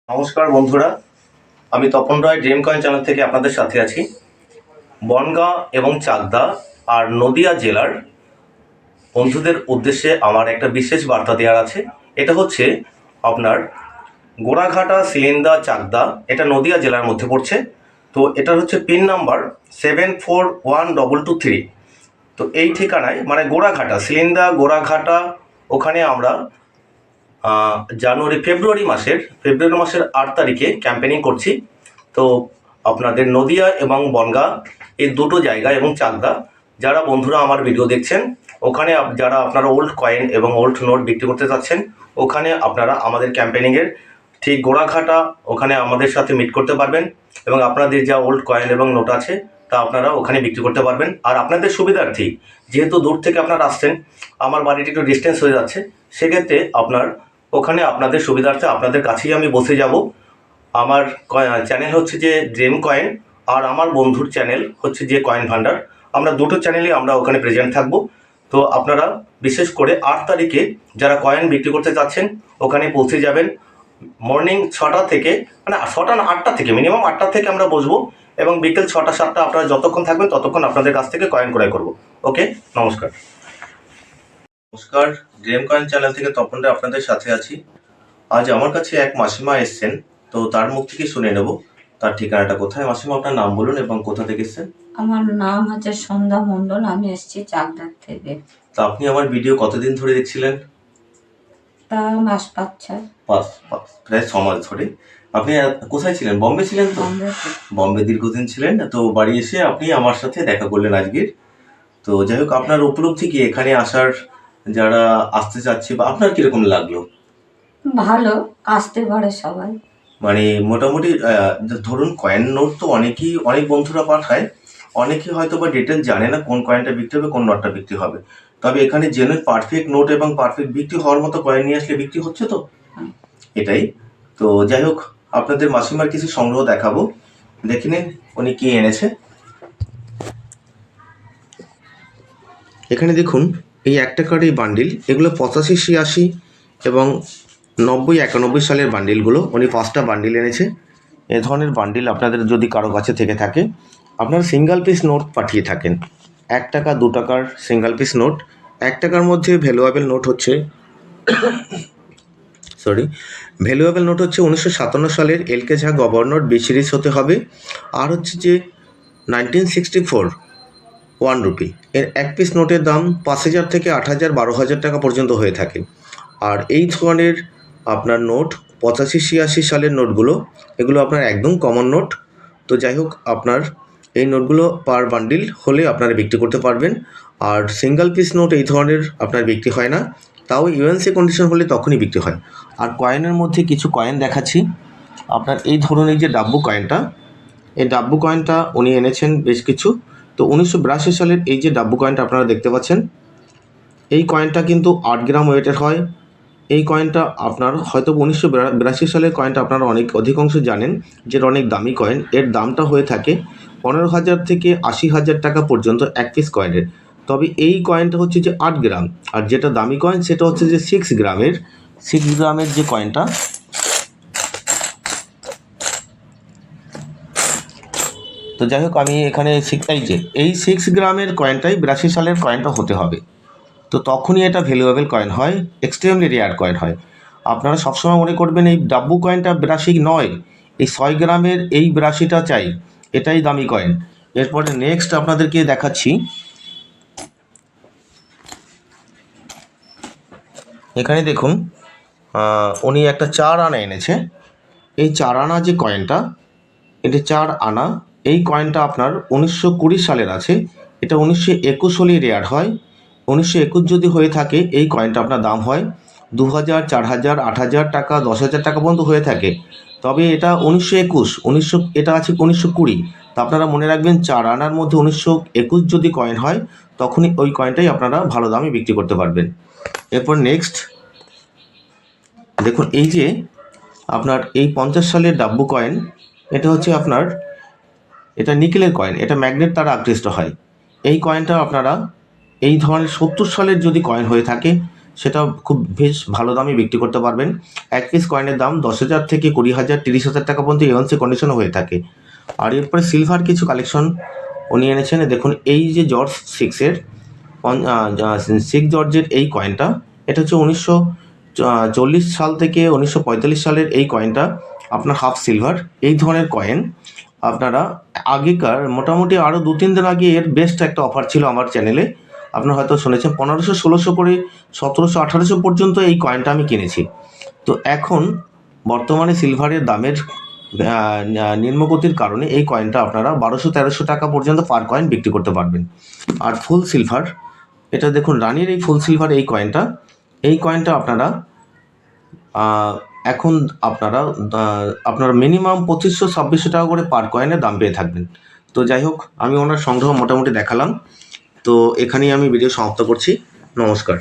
নমস্কার বন্ধুরা, আমি Tapan Roy dream coin channel থেকে আপনাদের সাথে আছি। বনগাঁ এবং চাকদা আর নদিয়া জেলার বন্ধুদের উদ্দেশ্যে আমার একটা বিশেষ বার্তা দেওয়ার আছে। এটা হচ্ছে আপনার গোড়াঘাটা সিলিন্দা চাকদা, এটা নদিয়া জেলার মধ্যে পড়ছে। তো এটার হচ্ছে পিন নাম্বার 741223। তো এই ঠিকানায় মানে গোড়াঘাটা সিলিন্দা গোড়াঘাটা, ওখানে আমরা ফেব্রুয়ারি মাসের 8 তারিখে ক্যাম্পেনিং করছি। তো আপনাদের নদিয়া এবং বনগাঁ এই দুটো জায়গা এবং চাকদা যারা বন্ধুরা আমার ভিডিও দেখছেন, ওখানে যারা আপনারা ওল্ড কয়েন এবং ওল্ড নোট বিক্রি করতে চাচ্ছেন, ওখানে আপনারা আমাদের ক্যাম্পেনিংয়ের ঠিক গোড়াঘাটা ওখানে আমাদের সাথে মিট করতে পারবেন এবং আপনাদের যা ওল্ড কয়েন এবং নোট আছে তা আপনারা ওখানে বিক্রি করতে পারবেন। আর আপনাদের সুবিধার্থে, যেহেতু দূর থেকে আপনারা আসছেন, আমার বাড়িটি একটু ডিস্টেন্স হয়ে যাচ্ছে, সেক্ষেত্রে ওখানে আপনাদের সুবিধার্থে আপনাদের কাছেই আমি বসে যাব। আমার চ্যানেল হচ্ছে যে ড্রিম কয়েন, আর আমার বন্ধুর চ্যানেল হচ্ছে যে কয়েন ভান্ডার। আমরা দুটো চ্যানেলই আমরা ওখানে প্রেজেন্ট থাকব। তো আপনারা বিশেষ করে 8 তারিখে যারা কয়েন বিক্রি করতে চাচ্ছেন ওখানে পৌঁছে যাবেন। মর্নিং 6টা থেকে, মানে 6টা না 8টা থেকে, মিনিমাম 8টা থেকে আমরা বসবো এবং বিকেল 6টা 7টা আপনারা যতক্ষণ থাকবেন ততক্ষণ আপনাদের কাছ থেকে কয়েন ক্রয় করব। ওকে, নমস্কার। নমস্কার, ড্রিম কয়েন চ্যানেল থেকে তপন রায় আপনাদের সাথে আছি। আজ আমার কাছে এক মাসিমা এসছেন, তো তার মুখ থেকে শুনে নেব তার ঠিকানাটা কোথায়। মাসিমা, আপনার নাম বলুন এবং কোথা থেকে এসছেন। আমার নাম হচ্ছে সন্ধ্যা মণ্ডল, আমি এসেছি চাকদার থেকে। তা আপনি আমার ভিডিও কতদিন ধরে দেখছিলেন? তা মাস 5-6 প্রায় 6 মাস ধরে। আপনি কোথায় ছিলেন? বম্বে ছিলেন তো? বম্বে দীর্ঘদিন ছিলেন, তো বাড়ি এসে আপনি আমার সাথে দেখা করলেন আজকের। তো যাই হোক, আপনার উপলব্ধি কি এখানে আসার, যারা আসতে চাচ্ছে, বা আপনার কিরকম লাগলো? ভালো, আসতে পারে সবাই। মানে মোটামুটি ধরুন কয়েন নোট তো অনেক বন্ধুরা পাঠায়, অনেকে হয়তো বা ডিটেলস জানে না কোন কয়েনটা বিক্রি হবে কোন নোটটা বিক্রি হবে। তবে এখানে জেনুইন পারফেক্ট নোট এবং পারফেক্ট বিক্রি হওয়ার মতো কয়েন নিয়ে আসলে বিক্রি হচ্ছে তো, এটাই। তো যাই হোক, আপনাদের মাসিমার কিছু সংগ্রহ দেখাবো, দেখে নিন উনি কি এনেছে। এখানে দেখুন, এই 1 টাকার এই বান্ডিল, এগুলো 85-86 এবং 90-91 সালের বান্ডিলগুলো। উনি 5টা বান্ডিল এনেছে। এ ধরনের বান্ডিল আপনাদের যদি কারো কাছে থেকে থাকে, আপনারা সিঙ্গেল পিস নোট পাঠিয়ে থাকেন। 1 টাকা 2 টাকার সিঙ্গেল পিস নোট। 1 টাকার মধ্যে ভ্যালুয়েবল নোট হচ্ছে 1957 সালের এলকে ঝা গভর্নর বি সিরিজ হতে হবে। আর হচ্ছে যে 1964 1 রুপি, এর 1 পিস নোটের দাম 5,000 থেকে 8,000 12,000 টাকা পর্যন্ত হয়ে থাকে। আর এই ধরনের আপনার নোট 85-86 সালের নোটগুলো, এগুলো আপনার একদম কমন নোট। তো যাই হোক, আপনার এই নোটগুলো পার বান্ডিল হলে আপনারা বিক্রি করতে পারবেন। আর সিঙ্গেল পিস নোট এই ধরনের আপনার বিক্রি হয় না, তাও ইউএনসি কন্ডিশন হলে তখনই বিক্রি হয়। আর কয়েনের মধ্যে কিছু কয়েন দেখাচ্ছি আপনার। এই ধরনের যে ডাব্বু কয়েনটা, এই ডাব্বু কয়েনটা উনি এনেছেন বেশ কিছু। তো 1982 সালের এই যে ডাব্বু কয়েনটা আপনারা দেখতে পাচ্ছেন, এই কয়েনটা কিন্তু 8 গ্রাম ওয়েটের হয়। এই কয়েনটা আপনার হয়তো 1982 সালের কয়েনটা আপনারা অধিকাংশ জানেন, যেটা অনেক দামি কয়েন। এর দামটা হয়ে থাকে 15,000 থেকে 80,000 টাকা পর্যন্ত 1 পিস কয়েনের। তবে এই কয়েনটা হচ্ছে যে 8 গ্রাম, আর যেটা দামি কয়েন সেটা হচ্ছে যে 6 গ্রামের যে কয়েনটা। তো যাই হোক, আমি এখানে এই 6 গ্রামের কয়েনটাই 82 সালের কয়েনটা হতে হবে। তো তখনই এটা ভ্যালুয়েবল কয়েন হয়, এক্সট্রিমলি রেয়ার কয়েন হয়। আপনারা সবসময় মনে করবেন এই ডাব্বু কয়েনটা 82 নয়, এই 6 গ্রামের এই 82টা চাই, এটাই দামি কয়েন। এরপরে নেক্সট আপনাদেরকে দেখাচ্ছি। এখানে দেখুন, উনি একটা 4 আনা এনেছে। এই 4 আনা যে কয়েনটা, এটা 4 আনা। এই কয়েনটা আপনার 1920 সালের আছে। এটা 1921 হলেই রেয়ার হয়। 1921 যদি হয়ে থাকে, এই কয়েনটা আপনার দাম হয় 2,000, 4,000, 8,000 টাকা, 10,000 টাকা পর্যন্ত হয়ে থাকে। তবে এটা 1921, এটা আছে 1920। তো আপনারা মনে রাখবেন, 4 আনার মধ্যে 1921 যদি কয়েন হয়, তখনই ওই কয়েনটাই আপনারা ভালো দামে বিক্রি করতে পারবেন। এরপর নেক্সট দেখুন, এই যে আপনার এই 50 সালের ডাব্বু কয়েন, এটা হচ্ছে আপনার, এটা নিকেলের কয়েন, এটা ম্যাগনেট দ্বারা আকৃষ্ট হয়। এই কয়েনটা আপনারা এই ধরনের 70 সালের যদি কয়েন হয়ে থাকে, সেটা খুব বেশ ভালো দামে বিক্রি করতে পারবেন। এক পিস কয়েনের দাম 10,000 থেকে 20,000 30,000 টাকা পর্যন্ত এওয়ান্সি কন্ডিশনও হয়ে থাকে। আর এরপরে সিলভার কিছু কালেকশন উনি এনেছেন। দেখুন এই যে জর্জ 6-এর 6 জর্জের এই কয়েনটা, এটা হচ্ছে 1940 সাল থেকে 1945 সালের এই কয়েনটা আপনার হাফ সিলভার। এই ধরনের কয়েন আপনারা আগেকার মোটামুটি আরও 2-3 দিন আগে এর বেস্ট একটা অফার ছিল আমার চ্যানেলে, আপনারা হয়তো শুনেছেন। 1500-1600 করে 1700-1800 পর্যন্ত এই কয়েনটা আমি কিনেছি। তো এখন বর্তমানে সিলভারের দামের নিম্নগতির কারণে এই কয়েনটা আপনারা 1200-1300 টাকা পর্যন্ত পার কয়েন বিক্রি করতে পারবেন। আর ফুল সিলভার, এটা দেখুন রানির এই ফুল সিলভার এই কয়েনটা আপনারা এখন আপনারা মিনিমাম 2500-2600 টাকা করে পার কয়েনের দাম পেয়ে থাকবেন। তো যাই হোক, আমি ওনার সংগ্রহ মোটামুটি দেখালাম। তো এখানেই আমি ভিডিও সমাপ্ত করছি। নমস্কার।